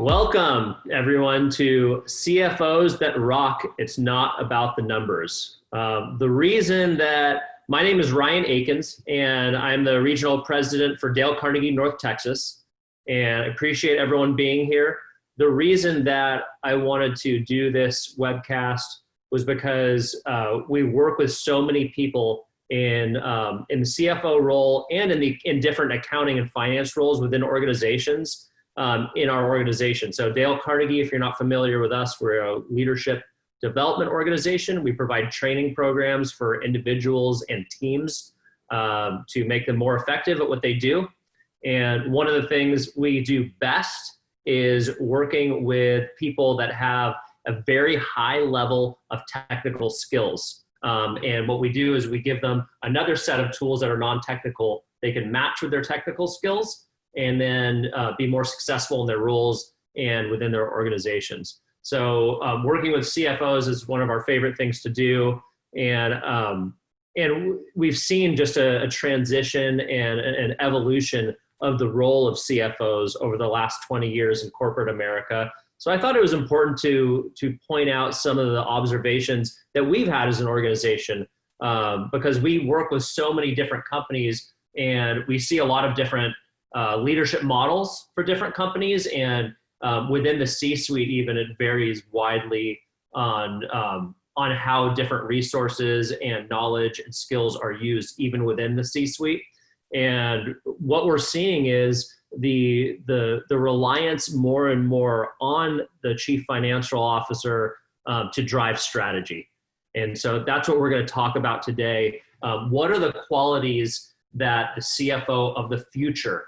Welcome, everyone, to CFOs That Rock. It's not about the numbers. The reason that my name is Ryan Akins, and I'm the regional president for Dale Carnegie, North Texas, and I appreciate everyone being here. The reason that I wanted to do this webcast was because we work with so many people in the CFO role and in different accounting and finance roles within organizations. In our organization. So Dale Carnegie, if you're not familiar with us, we're a leadership development organization. We provide training programs for individuals and teams to make them more effective at what they do. And one of the things we do best is working with people that have a very high level of technical skills. And what we do is we give them another set of tools that are non-technical. They can match with their technical skills and then be more successful in their roles and within their organizations. So working with CFOs is one of our favorite things to do. And we've seen just a transition and an evolution of the role of CFOs over the last 20 years in corporate America. So I thought it was important to point out some of the observations that we've had as an organization because we work with so many different companies and we see a lot of different leadership models for different companies, and within the C-suite even it varies widely on how different resources and knowledge and skills are used even within the C-suite. And what we're seeing is the reliance more and more on the chief financial officer to drive strategy. And so that's what we're going to talk about today. What are the qualities that the CFO of the future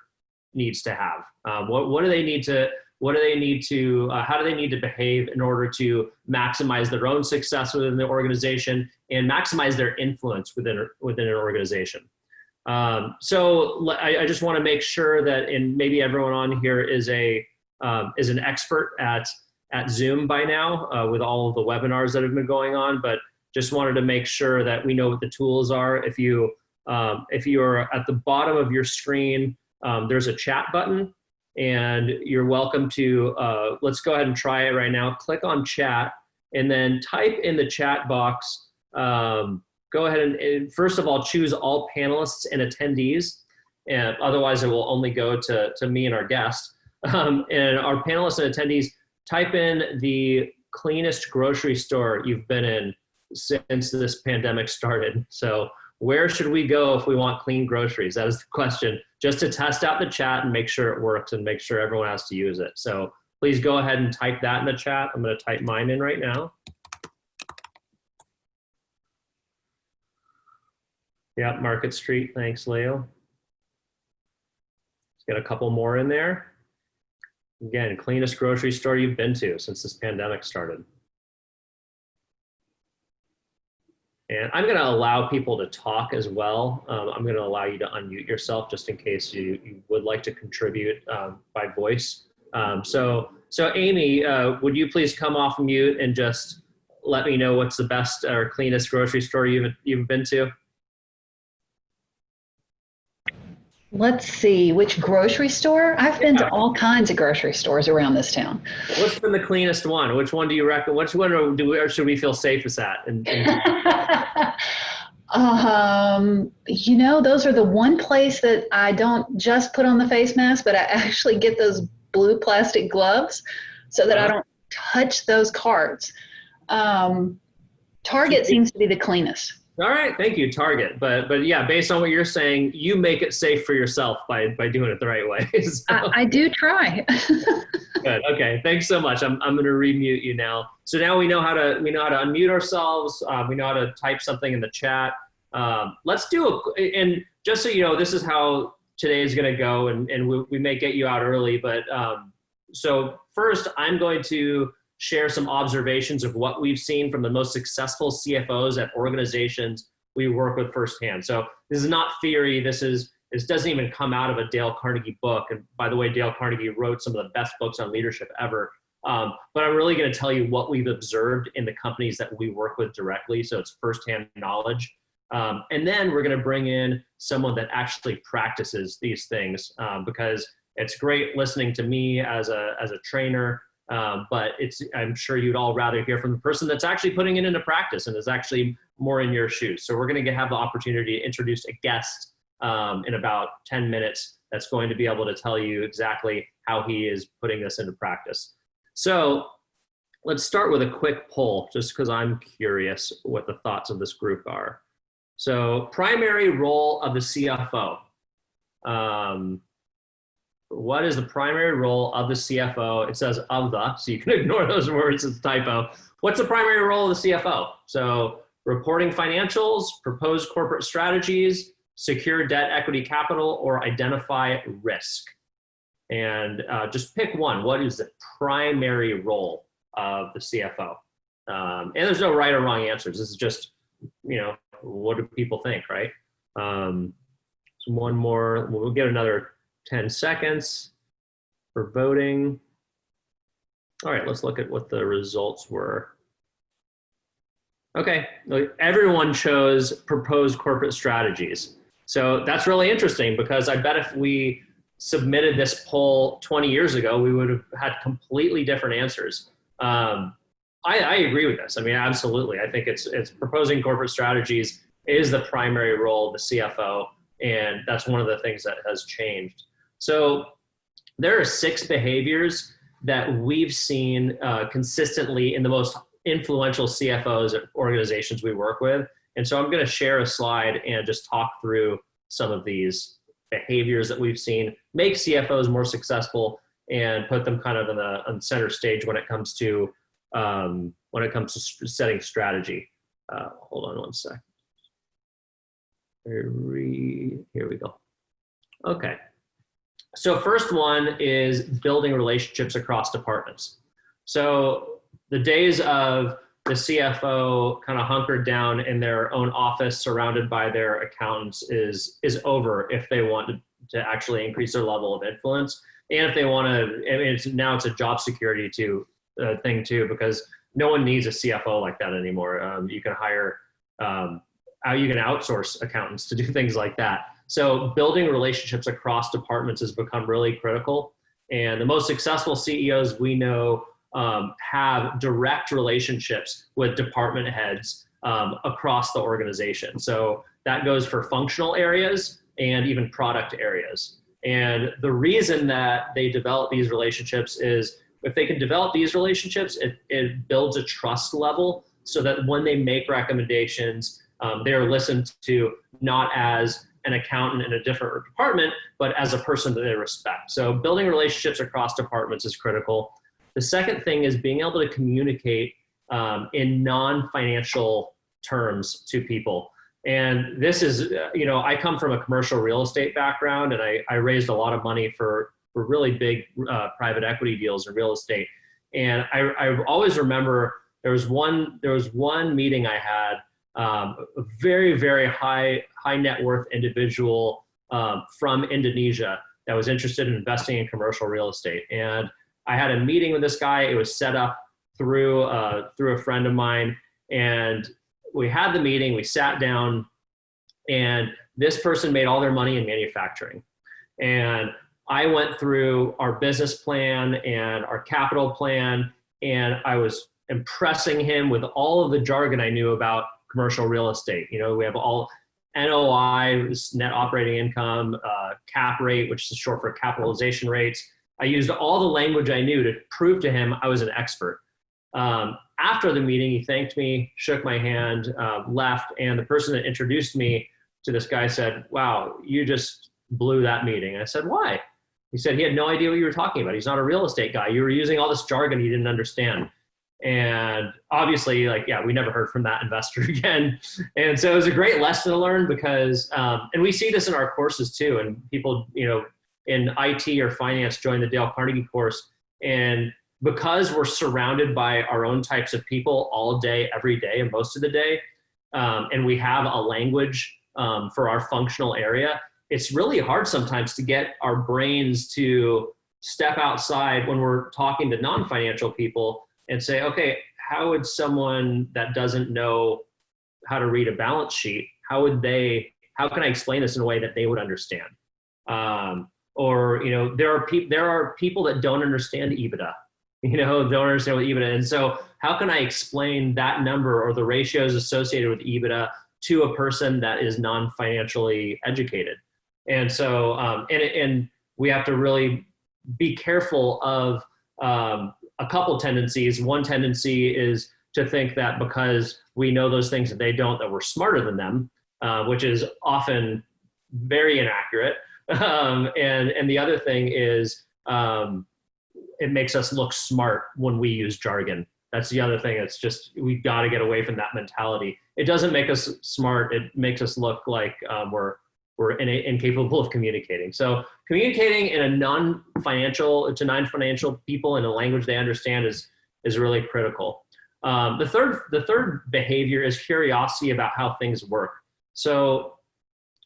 needs to have? What do they need to how do they need to behave in order to maximize their own success within the organization and maximize their influence within an organization? So I just want to make sure that, and maybe everyone on here is an expert at Zoom by now with all of the webinars that have been going on, but just wanted to make sure that we know what the tools are. If you're at the bottom of your screen, there's a chat button, and you're welcome to, let's go ahead and try it right now. Click on chat, and then type in the chat box. Go ahead and first of all, choose all panelists and attendees, and otherwise it will only go to me and our guest. And our panelists and attendees, type in the cleanest grocery store you've been in since this pandemic started. So where should we go if we want clean groceries? That is the question, just to test out the chat and make sure it works and make sure everyone has to use it. So please go ahead and type that in the chat. I'm going to type mine in right now. Yeah, Market Street. Thanks, Leo. Let's get a couple more in there. Again, cleanest grocery store you've been to since this pandemic started. And I'm going to allow people to talk as well. I'm going to allow you to unmute yourself just in case you would like to contribute by voice. So Amy, would you please come off mute and just let me know what's the best or cleanest grocery store you've been to? Let's see, which grocery store? I've been to all kinds of grocery stores around this town. What's been the cleanest one? Which one do you reckon? Which one or should we feel safest at? You know, those are the one place that I don't just put on the face mask, but I actually get those blue plastic gloves so that I don't touch those carts. Target seems to be the cleanest. All right, thank you, Target. But yeah, based on what you're saying, you make it safe for yourself by doing it the right way. So. I do try. Good. Okay. Thanks so much. I'm going to remute you now. So now we know how to unmute ourselves. We know how to type something in the chat. Let's do and just so you know, this is how today is going to go, and we may get you out early. But so first, I'm going to share some observations of what we've seen from the most successful CFOs at organizations we work with firsthand. So this is not theory. This doesn't even come out of a Dale Carnegie book. And by the way, Dale Carnegie wrote some of the best books on leadership ever. But I'm really going to tell you what we've observed in the companies that we work with directly. So it's firsthand knowledge. And then we're going to bring in someone that actually practices these things because it's great listening to me as a trainer, but I'm sure you'd all rather hear from the person that's actually putting it into practice and is actually more in your shoes. So we're going to have the opportunity to introduce a guest in about 10 minutes that's going to be able to tell you exactly how he is putting this into practice. So let's start with a quick poll, just because I'm curious what the thoughts of this group are. So primary role of the CFO. What is the primary role of the CFO? It says of the, so you can ignore those words, it's a typo. What's the primary role of the CFO? So reporting financials, propose corporate strategies, secure debt equity capital, or identify risk. And just pick one. What is the primary role of the CFO? And there's no right or wrong answers. This is just, what do people think, right? So one more, we'll get another 10 seconds for voting. All right, let's look at what the results were. Okay, everyone chose proposed corporate strategies. So that's really interesting, because I bet if we submitted this poll 20 years ago, we would have had completely different answers. I agree with this. I mean, absolutely. I think it's proposing corporate strategies is the primary role of the CFO, and that's one of the things that has changed. So there are 6 behaviors that we've seen consistently in the most influential CFOs at organizations we work with. And so I'm going to share a slide and just talk through some of these behaviors that we've seen make CFOs more successful and put them kind of on center stage when it comes to setting strategy. Hold on one sec. Here we go. Okay. So first one is building relationships across departments. So the days of the CFO kind of hunkered down in their own office surrounded by their accountants is over if they want to actually increase their level of influence. And if they want to, I mean, now it's a job security thing too, because no one needs a CFO like that anymore. You can hire, you can outsource accountants to do things like that. So building relationships across departments has become really critical. And the most successful CEOs we know have direct relationships with department heads across the organization. So that goes for functional areas and even product areas. And the reason that they develop these relationships is if they can develop these relationships, it builds a trust level so that when they make recommendations, they're listened to not as an accountant in a different department, but as a person that they respect. So building relationships across departments is critical. The second thing is being able to communicate in non-financial terms to people. And this is, I come from a commercial real estate background, and I raised a lot of money for really big private equity deals in real estate. And I always remember there was one meeting I had, a very, very high net worth individual from Indonesia that was interested in investing in commercial real estate. And I had a meeting with this guy. It was set up through a friend of mine, and we had the meeting. We sat down, and this person made all their money in manufacturing. And I went through our business plan and our capital plan, and I was impressing him with all of the jargon I knew about commercial real estate. We have all NOI, net operating income, cap rate, which is short for capitalization rates. I used all the language I knew to prove to him I was an expert. After the meeting, he thanked me, shook my hand, left, and the person that introduced me to this guy said, "Wow, you just blew that meeting." I said, "Why?" He said he had no idea what you were talking about. He's not a real estate guy. You were using all this jargon he didn't understand. And obviously, we never heard from that investor again. And so it was a great lesson to learn because, and we see this in our courses too, and people, in IT or finance join the Dale Carnegie course. And because we're surrounded by our own types of people all day, every day, and most of the day, and we have a language for our functional area, it's really hard sometimes to get our brains to step outside when we're talking to non-financial people and say, okay, how would someone that doesn't know how to read a balance sheet, how can I explain this in a way that they would understand? or, there are people that don't understand EBITDA, don't understand what EBITDA is. And so how can I explain that number or the ratios associated with EBITDA to a person that is non-financially educated? And so, and we have to really be careful of a couple tendencies. One tendency is to think that because we know those things that they don't, that we're smarter than them, which is often very inaccurate. And the other thing is it makes us look smart when we use jargon. That's the other thing. It's just, we've got to get away from that mentality. It doesn't make us smart. It makes us look like we're incapable of communicating. So communicating in a non-financial people in a language they understand is really critical. The third behavior is curiosity about how things work. So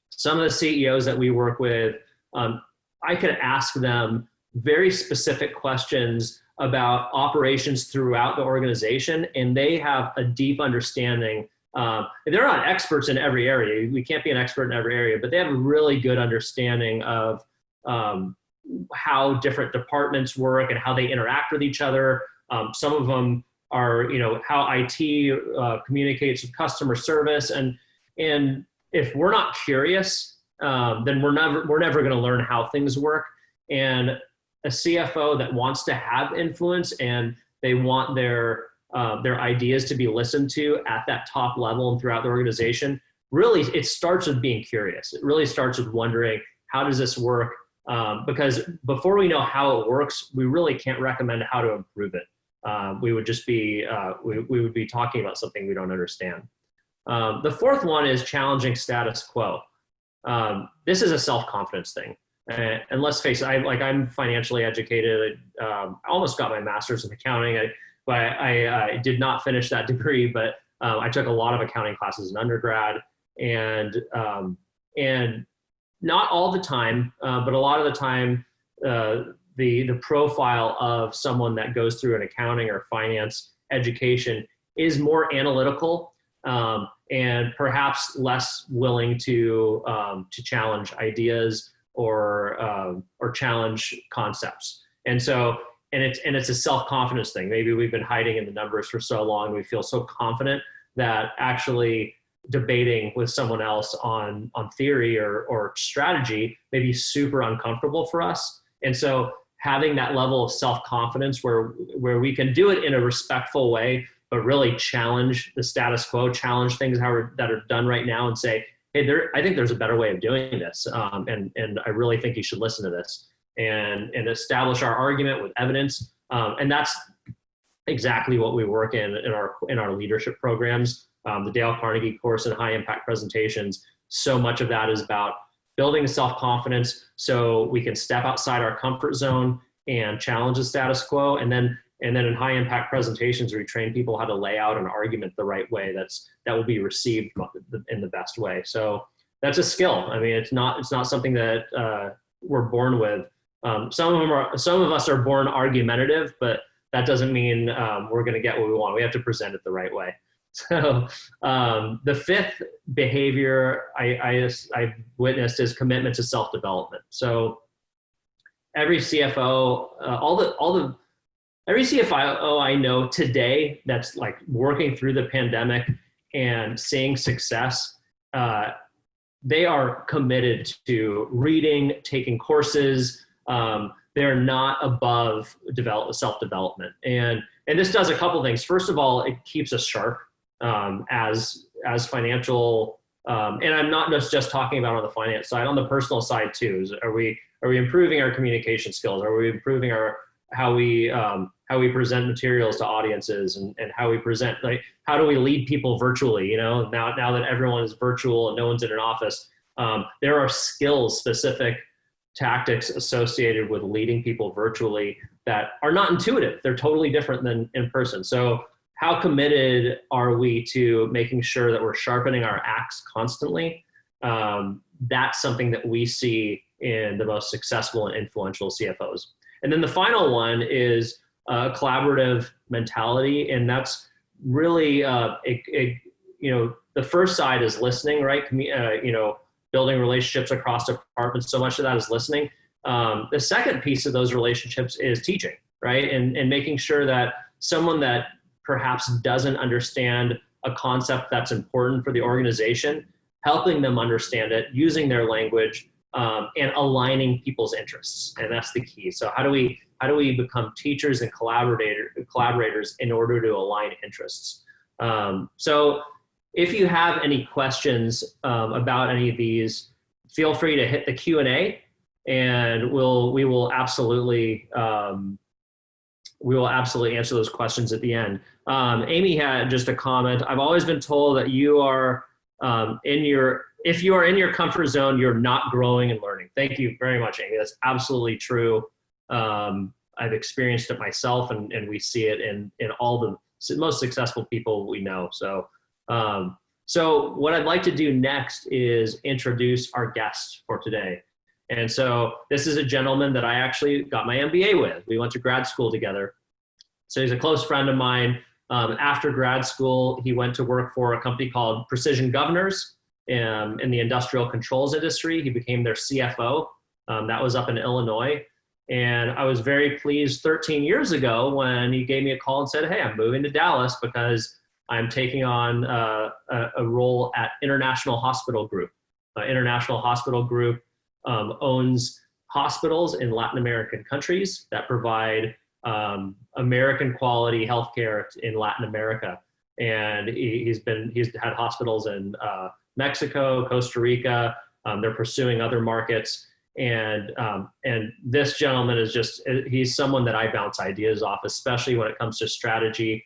some of the CEOs that we work with, I could ask them very specific questions about operations throughout the organization, and they have a deep understanding. They're not experts in every area. We can't be an expert in every area, but they have a really good understanding of how different departments work and how they interact with each other. Some of them are, how IT communicates with customer service, and if we're not curious, then we're never going to learn how things work. And a CFO that wants to have influence and they want their ideas to be listened to at that top level and throughout the organization, really, it starts with being curious. It really starts with wondering, how does this work? Because before we know how it works, we really can't recommend how to improve it. We would just be, we would be talking about something we don't understand. The fourth one is challenging status quo. This is a self-confidence thing. And let's face it, I'm financially educated. I almost got my master's in accounting, but I did not finish that degree, but I took a lot of accounting classes in undergrad, and not all the time, but a lot of the time, the profile of someone that goes through an accounting or finance education is more analytical, and perhaps less willing to challenge ideas or challenge concepts. And so, it's a self-confidence thing. Maybe we've been hiding in the numbers for so long, we feel so confident that actually debating with someone else on theory or strategy may be super uncomfortable for us. And so having that level of self-confidence where we can do it in a respectful way, but really challenge the status quo, challenge things that are done right now, and say, hey, I think there's a better way of doing this, and I really think you should listen to this, and establish our argument with evidence. And that's exactly what we work in our leadership programs. The Dale Carnegie course in high impact presentations, so much of that is about building self-confidence so we can step outside our comfort zone and challenge the status quo. And then in high impact presentations, we train people how to lay out an argument the right way that will be received in the best way. So that's a skill. I mean, it's not something that we're born with. Some of us are born argumentative, but that doesn't mean we're going to get what we want. We have to present it the right way. So the fifth behavior I witnessed is commitment to self-development. So every CFO, every CFO I know today that's like working through the pandemic and seeing success, they are committed to reading, taking courses. They're not above self-development. And this does a couple things. First of all, it keeps us sharp as financial, and I'm not just talking about on the finance side, on the personal side too. Are we improving our communication skills? Are we improving how we present materials to audiences, and how we present, like, how do we lead people virtually? Now that everyone is virtual and no one's in an office, there are specific tactics associated with leading people virtually that are not intuitive. They're totally different than in person. So how committed are we to making sure that we're sharpening our axe constantly? That's something that we see in the most successful and influential CFOs. And then the final one is a collaborative mentality. And that's really, the first side is listening, right? Building relationships across departments. So much of that is listening. The second piece of those relationships is teaching, right? And making sure that someone that perhaps doesn't understand a concept that's important for the organization, helping them understand it, using their language, and aligning people's interests. And that's the key. So how do we become teachers and collaborators in order to align interests? So if you have any questions about any of these, feel free to hit the Q&A, and we will absolutely answer those questions at the end. Amy had just a comment. I've always been told that you are if you are in your comfort zone, you're not growing and learning. Thank you very much, Amy. That's absolutely true. I've experienced it myself, and we see it in all the most successful people we know. So what I'd like to do next is introduce our guest for today. And so this is a gentleman that I actually got my MBA with. We went to grad school together. So he's a close friend of mine. After grad school, he went to work for a company called Precision Governors in the industrial controls industry. He became their CFO. That was up in Illinois. And I was very pleased 13 years ago when he gave me a call and said, hey, I'm moving to Dallas because I'm taking on a role at International Hospital Group. International Hospital Group owns hospitals in Latin American countries that provide American quality healthcare in Latin America. And he's had hospitals in Mexico, Costa Rica. They're pursuing other markets. And this gentleman he's someone that I bounce ideas off, especially when it comes to strategy,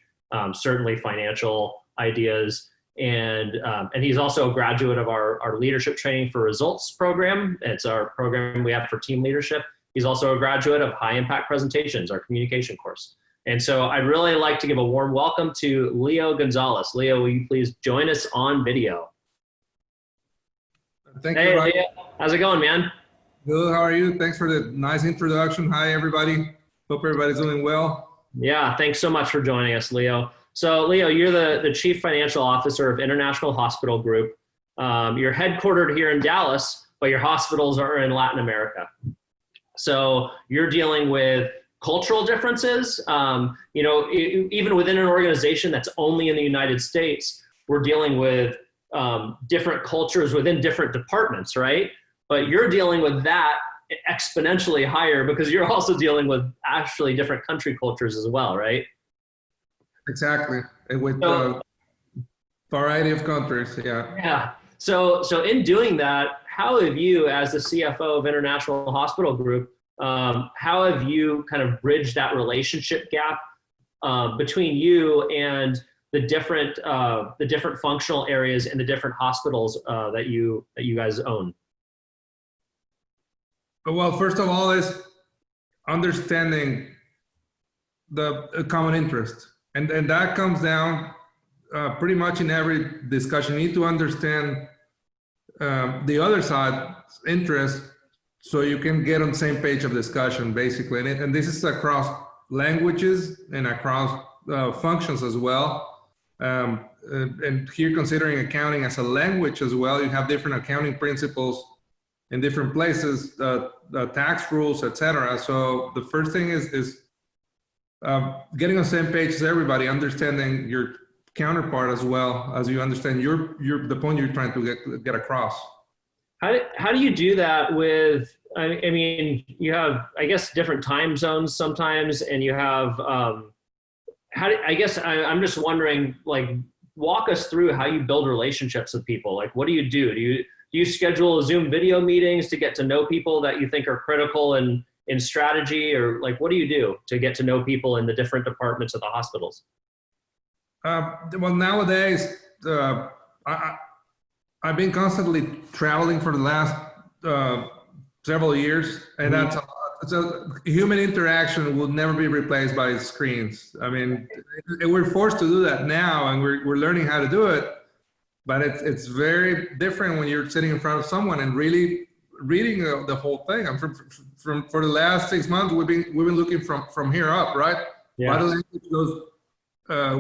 certainly financial ideas. And he's also a graduate of our leadership training for results program. It's our program we have for team leadership. He's also a graduate of high impact presentations, our communication course. And so I'd really like to give a warm welcome to Leo Gonzalez. Leo, will you please join us on video? Thank you. Hey, Leo. How's it going, man? Good. How are you? Thanks for the nice introduction. Hi, everybody. Hope everybody's doing well. Yeah, thanks so much for joining us, Leo. So, Leo, you're the Chief Financial Officer of International Hospital Group. You're headquartered here in Dallas, but your hospitals are in Latin America. So you're dealing with cultural differences. Even within an organization that's only in the United States, we're dealing with different cultures within different departments, right? But you're dealing with that exponentially higher because you're also dealing with actually different country cultures as well, right? Exactly. With a variety of countries, yeah. Yeah. So in doing that, how have you, as the CFO of International Hospital Group, how have you kind of bridged that relationship gap between you and the different functional areas in the different hospitals that you guys own? Well, first of all is understanding the common interest. And that comes down pretty much in every discussion. You need to understand the other side's interest so you can get on the same page of discussion, basically. And this is across languages and across functions as well. And here, considering accounting as a language as well, you have different accounting principles in different places, the tax rules, etc. So the first thing is getting on the same page as everybody, understanding your counterpart as well as you understand the point you're trying to get across. How do you do that with, I mean, you have, I guess, different time zones sometimes, and you have, I'm just wondering, like, walk us through how you build relationships with people. Like, what do you do? Do you schedule Zoom video meetings to get to know people that you think are critical in strategy, or like, what do you do to get to know people in the different departments of the hospitals? Well, nowadays, I've been constantly traveling for the last several years, and that's human interaction will never be replaced by screens. I mean, we're forced to do that now, and we're learning how to do it, but it's very different when you're sitting in front of someone and really reading the whole thing. For the last 6 months, we've been looking from here up, right? Yeah. Body language goes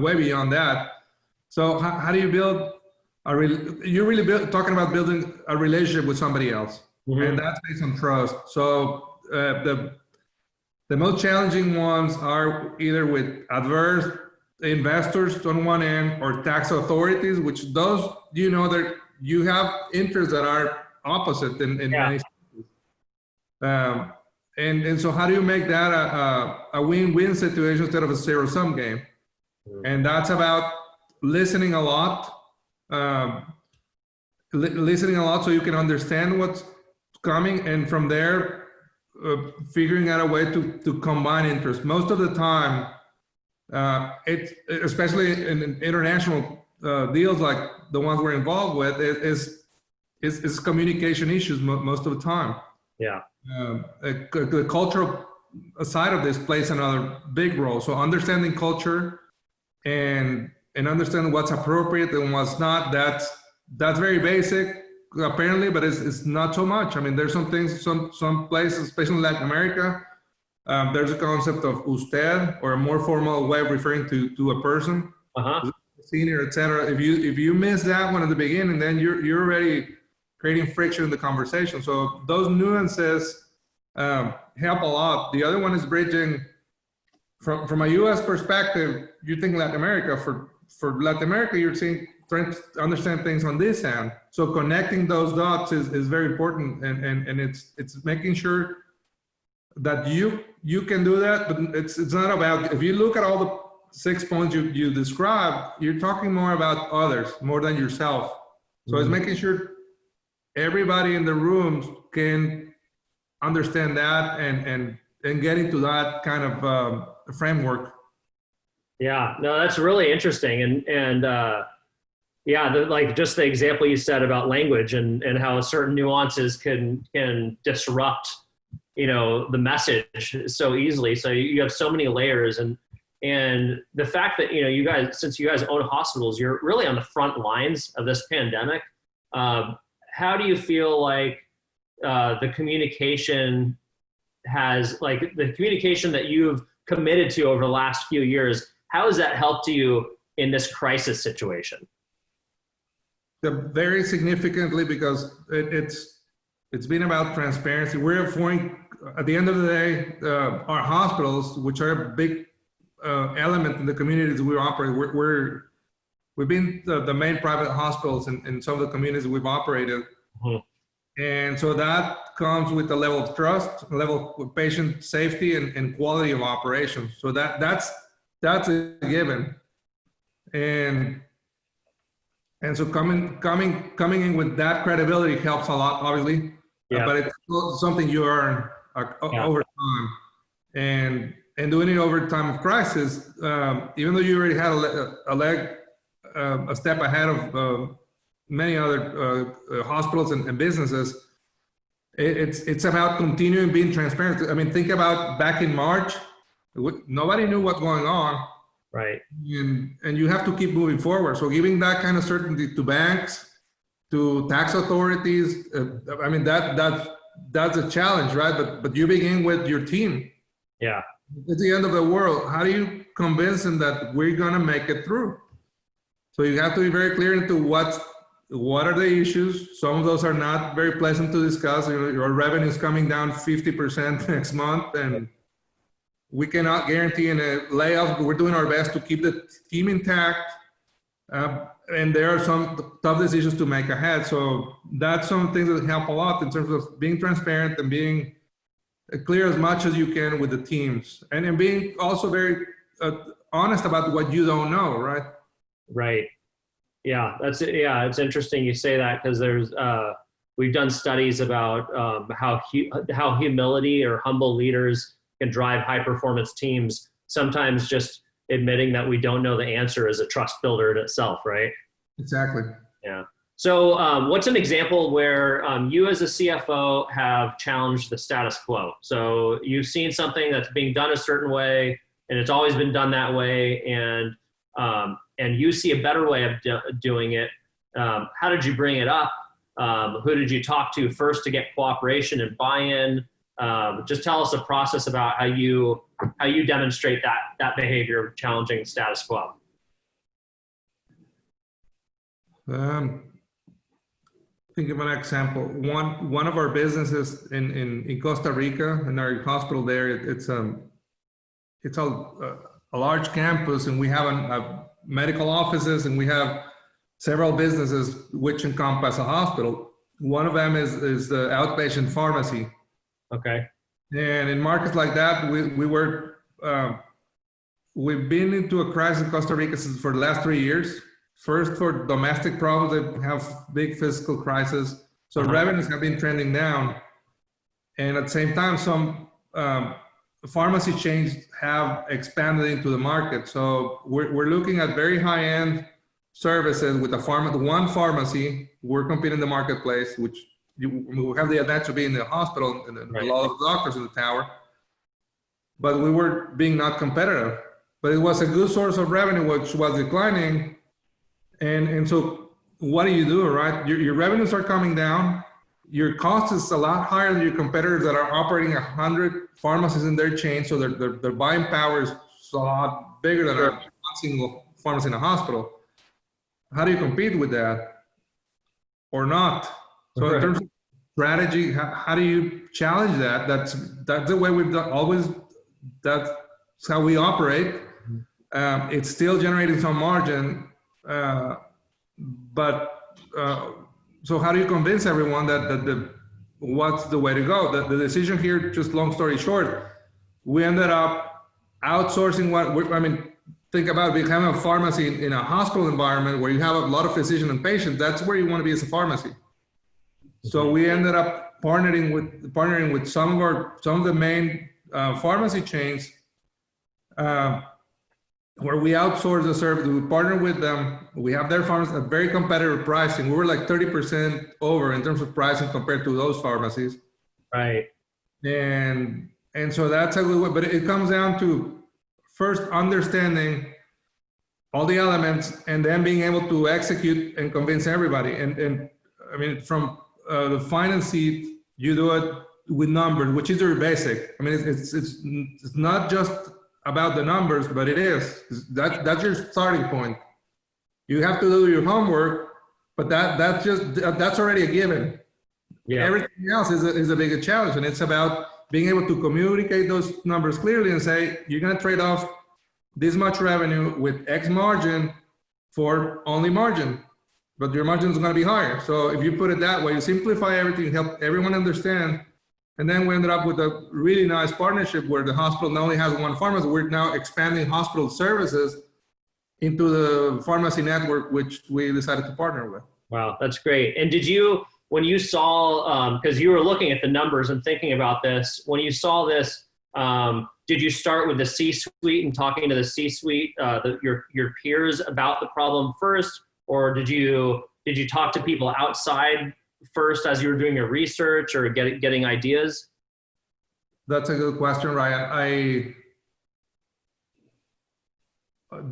way beyond that. So how do you build you're really talking about building a relationship with somebody else, and that's based on trust. So the most challenging ones are either with adverse investors on one end or tax authorities, which those, that you have interests that are opposite in many cases. And so how do you make that a win-win situation instead of a zero-sum game? And that's about listening a lot, listening a lot so you can understand what's coming, and from there, figuring out a way to combine interests. Most of the time, especially in international deals like the ones we're involved with, is communication issues most of the time. Yeah. The cultural side of this plays another big role. So understanding culture and understanding what's appropriate and what's not, that's very basic apparently, but it's not so much. I mean, there's some things, some places, especially in Latin America, there's a concept of usted, or a more formal way of referring to a person, senior, etc. If you miss that one at the beginning, then you're already creating friction in the conversation. So those nuances help a lot. The other one is bridging from a U.S. perspective. You think Latin America, for Latin America, you're trying to understand things on this end. So connecting those dots is very important, and it's making sure that you can do that, but it's not about, if you look at all the 6 points you described, you're talking more about others more than yourself. So it's making sure everybody in the room can understand that and get into that kind of framework. Yeah, no, that's really interesting. And yeah, like just the example you said about language and how certain nuances can disrupt, the message so easily. So you have so many layers, and the fact that, you guys, since you guys own hospitals, you're really on the front lines of this pandemic. How do you feel like the communication the communication that you've committed to over the last few years, how has that helped you in this crisis situation? Very significantly, because it's been about transparency. We're avoiding, at the end of the day, our hospitals, which are a big element in the communities we operate. We've been the main private hospitals in some of the communities we've operated. And so that comes with a level of trust, a level of patient safety and quality of operations. So that's a given. And so coming in with that credibility helps a lot, obviously. Yeah. But it's something you earn over time, and doing it over time of crisis. Even though you already had a step ahead of many other hospitals and businesses, it's about continuing being transparent. I mean, think about back in March, nobody knew what's going on. Right. And you have to keep moving forward. So giving that kind of certainty to banks, to tax authorities, I mean, that's a challenge, right? But you begin with your team. Yeah. It's the end of the world. How do you convince them that we're going to make it through? So you have to be very clear into what are the issues. Some of those are not very pleasant to discuss. Your revenue is coming down 50% next month, and we cannot guarantee a layoff. We're doing our best to keep the team intact. And there are some tough decisions to make ahead. So that's some things that help a lot in terms of being transparent and being clear as much as you can with the teams, and being also very honest about what you don't know, right? Right. Yeah, it's interesting you say that, because there's we've done studies about how humility or humble leaders can drive high performance teams. Sometimes just admitting that we don't know the answer is a trust builder in itself, right? Exactly. Yeah. So what's an example where you as a CFO have challenged the status quo? So you've seen something that's being done a certain way, and it's always been done that way, and you see a better way of doing it. How did you bring it up? Who did you talk to first to get cooperation and buy-in? Just tell us a process about how you demonstrate that behavior of challenging status quo. think of an example. One of our businesses in Costa Rica, in our hospital there, it's a large campus, and we have a medical offices, and we have several businesses which encompass a hospital. One of them is the outpatient pharmacy. Okay. And in markets like that, we've been into a crisis in Costa Rica for the last 3 years. First, for domestic problems, they have big fiscal crisis. So revenues have been trending down. And at the same time, some pharmacy chains have expanded into the market. So we're looking at very high-end services with one pharmacy. We're competing in the marketplace, which we have the advantage of being in the hospital and a lot of doctors in the tower. But we were being not competitive. But it was a good source of revenue, which was declining. And so what do, right? Your revenues are coming down. Your cost is a lot higher than your competitors that are operating 100 pharmacies in their chain. So their buying power is a lot bigger than one single pharmacy in a hospital. How do you compete with that or not? So in terms of strategy, how do you challenge that? That's the way we've always, that's how we operate. It's still generating some margin, so how do you convince everyone that what's the way to go? The decision here, just long story short, we ended up outsourcing think about becoming a pharmacy in a hospital environment where you have a lot of physician and patients. That's where you want to be as a pharmacy. So we ended up partnering with some of the main pharmacy chains, where we outsource the service. We partner with them. We have their pharmacies at very competitive pricing. We were like 30% over in terms of pricing compared to those pharmacies. Right. And so that's a good way, but it comes down to first understanding all the elements and then being able to execute and convince everybody. And I mean, from the finance seat, you do it with numbers, which is very basic. I mean, it's not just about the numbers, but it is. That's your starting point. You have to do your homework, but that's already a given. Yeah. Everything else is a bigger challenge, and it's about being able to communicate those numbers clearly and say, you're going to trade off this much revenue with X margin for only margin, but your margin is going to be higher. So if you put it that way, you simplify everything, help everyone understand. And then we ended up with a really nice partnership where the hospital not only has one pharmacy, we're now expanding hospital services into the pharmacy network, which we decided to partner with. Wow, that's great. And did you, when you saw, because you were looking at the numbers and thinking about this, when you saw this, did you start with the C-suite and talking to the C-suite, your peers about the problem first, or did you talk to people outside first as you were doing your research or getting ideas? That's a good question, Ryan.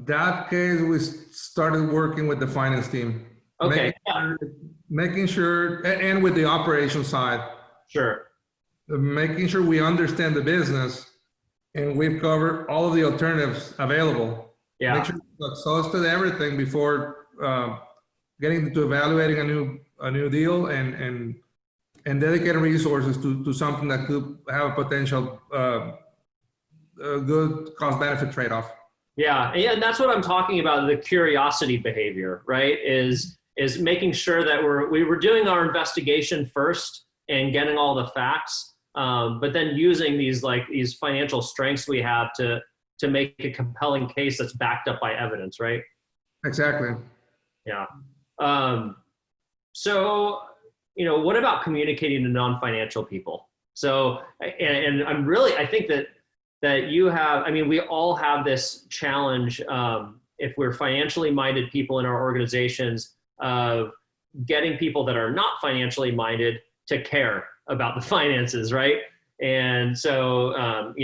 That case, we started working with the finance team. Okay. Making sure, and with the operation side. Sure. Making sure we understand the business and we've covered all of the alternatives available. Yeah. Make sure we exhausted everything before getting into evaluating a new deal and dedicating resources to something that could have a potential good cost-benefit trade-off. Yeah, and that's what I'm talking about, the curiosity behavior, right? Is making sure that we were doing our investigation first and getting all the facts, but then using these financial strengths we have to make a compelling case that's backed up by evidence, right? Exactly. Yeah. So, what about communicating to non-financial people? So, and I think that you have, we all have this challenge, if we're financially minded people in our organizations, of getting people that are not financially minded to care about the finances, right? And so, and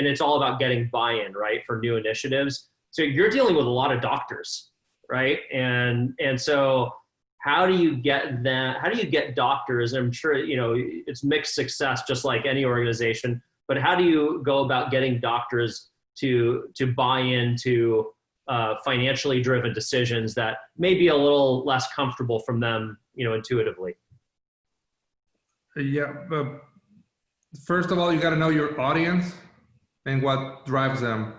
it's all about getting buy-in, right, for new initiatives. So you're dealing with a lot of doctors, right? And so how do you get that? How do you get doctors? I'm sure, it's mixed success, just like any organization, but how do you go about getting doctors to buy into financially driven decisions that may be a little less comfortable from them, intuitively? Yeah, but first of all, you got to know your audience and what drives them.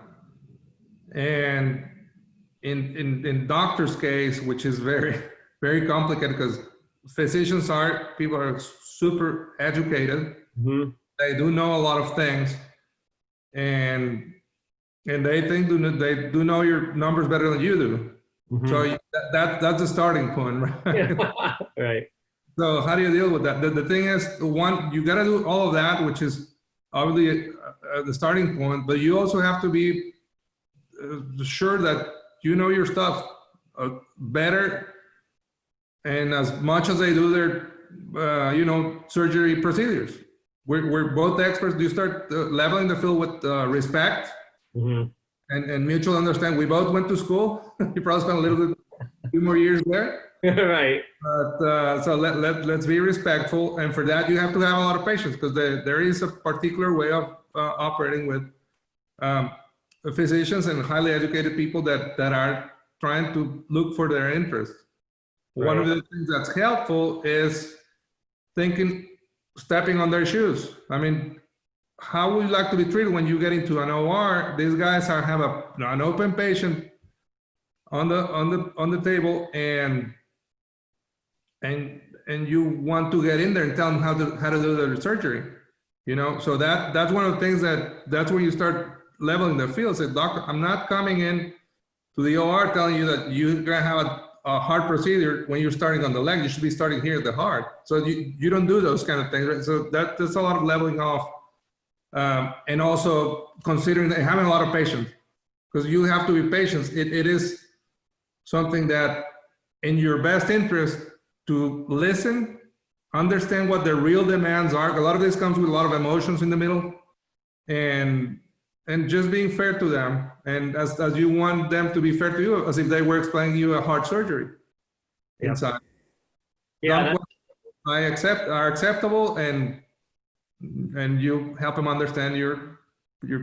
And in doctor's case, which is very, very complicated because physicians people are super educated. Mm-hmm. They do know a lot of things, and they think they do know your numbers better than you do. Mm-hmm. So that's the starting point, right? Right. So how do you deal with that? The thing is, one, you got to do all of that, which is obviously the starting point, but you also have to be sure that you know your stuff better, and as much as they do their, surgery procedures. We're both experts. You start leveling the field with respect. Mm-hmm. and mutual understanding. We both went to school. You probably spent a few more years there. Right. But so let's be respectful, and for that you have to have a lot of patience, because there is a particular way of operating with physicians and highly educated people that are trying to look for their interest. Right. One of the things that's helpful is stepping on their shoes. I mean, how would you like to be treated when you get into an OR? These guys have an open patient on the table, and you want to get in there and tell them how to do their surgery. So that's one of the things that's where you start leveling the field. Say, doctor, I'm not coming in to the OR telling you that you're gonna have a heart procedure when you're starting on the leg. You should be starting here at the heart. So you don't do those kind of things, right? So that's a lot of leveling off. And also considering that having a lot of patience, because you have to be patient. It is something that in your best interest to listen, understand what their real demands are. A lot of this comes with a lot of emotions in the middle, and just being fair to them, and as you want them to be fair to you, as if they were explaining you a heart surgery. Yep. Inside. Yeah, are acceptable, and you help them understand your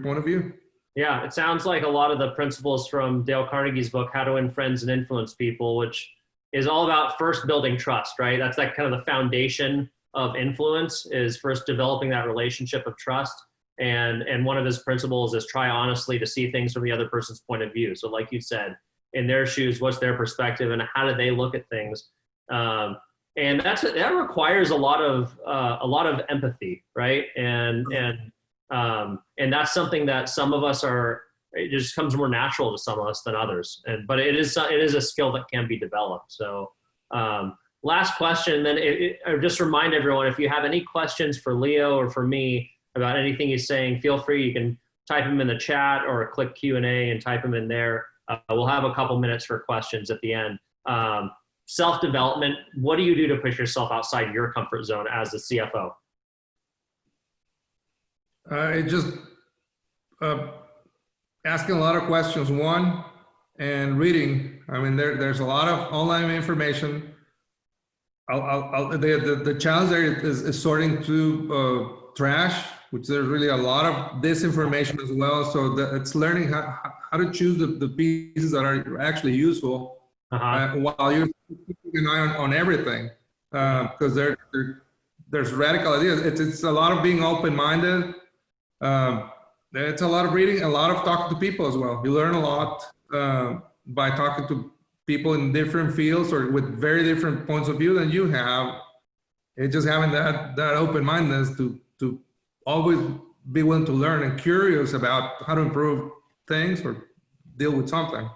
point of view. Yeah, it sounds like a lot of the principles from Dale Carnegie's book, How to Win Friends and Influence People, which is all about first building trust, right? That's like kind of the foundation of influence, is first developing that relationship of trust. And one of his principles is try honestly to see things from the other person's point of view. So like you said, in their shoes, what's their perspective and how do they look at things? And that requires a lot of empathy, right? And that's something that some of us it just comes more natural to some of us than others. But it is a skill that can be developed. So last question, then just remind everyone, if you have any questions for Leo or for me about anything he's saying, feel free. You can type them in the chat or click Q&A and type them in there. We'll have a couple minutes for questions at the end. Self-development, what do you do to push yourself outside your comfort zone as a CFO? Asking a lot of questions, one, and reading. I mean, there's a lot of online information. The challenge there is sorting through trash, which there's really a lot of disinformation as well. So it's learning how to choose the pieces that are actually useful. While you're keeping an eye on everything, because there's radical ideas. It's a lot of being open-minded. It's a lot of reading, a lot of talking to people as well. You learn a lot by talking to people in different fields or with very different points of view than you have. It's just having that open-mindedness to always be willing to learn and curious about how to improve things or deal with something.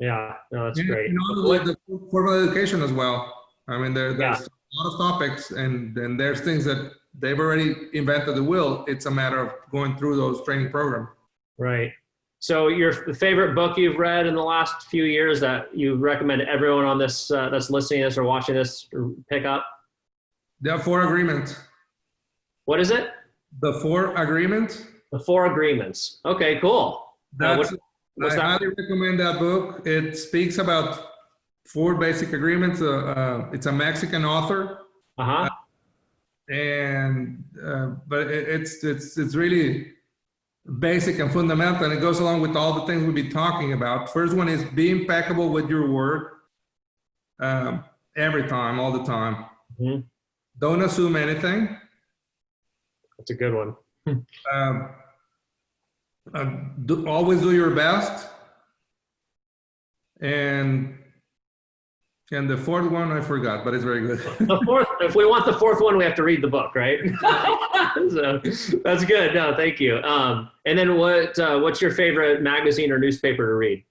Yeah, no, that's great. With the formal education as well. I mean, there's a lot of topics, and there's things that they've already invented the wheel. It's a matter of going through those training programs. Right. So your favorite book you've read in the last few years that you recommend everyone on this that's listening to this or watching this pick up? The 4 Agreements. What is it? The 4 Agreements. The 4 Agreements. Okay, cool. I highly recommend that book. It speaks about 4 basic agreements. It's a Mexican author. But it's really basic and fundamental, and it goes along with all the things we'll be talking about. First one is be impeccable with your word, every time, all the time. Don't assume anything. That's a good one. Always do your best. And the fourth one, I forgot, but it's very good. The fourth, if we want the fourth one, we have to read the book, right? So that's good. No, thank you. And then what's your favorite magazine or newspaper to read?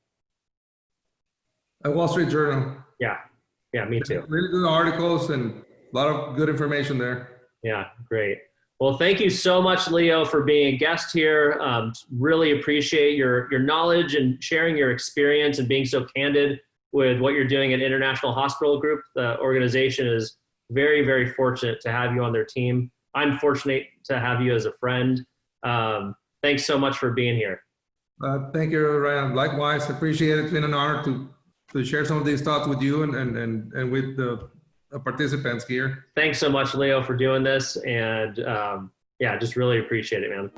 A Wall Street Journal. Yeah, me too. Really good articles and a lot of good information there. Yeah, great. Well, thank you so much, Leo, for being a guest here. Really appreciate your knowledge and sharing your experience and being so candid with what you're doing at International Hospital Group. The organization is very, very fortunate to have you on their team. I'm fortunate to have you as a friend. Thanks so much for being here. Thank you, Ryan. Likewise, appreciate it. It's been an honor to share some of these thoughts with you and with the participants here. Thanks so much, Leo, for doing this. And yeah, just really appreciate it, man.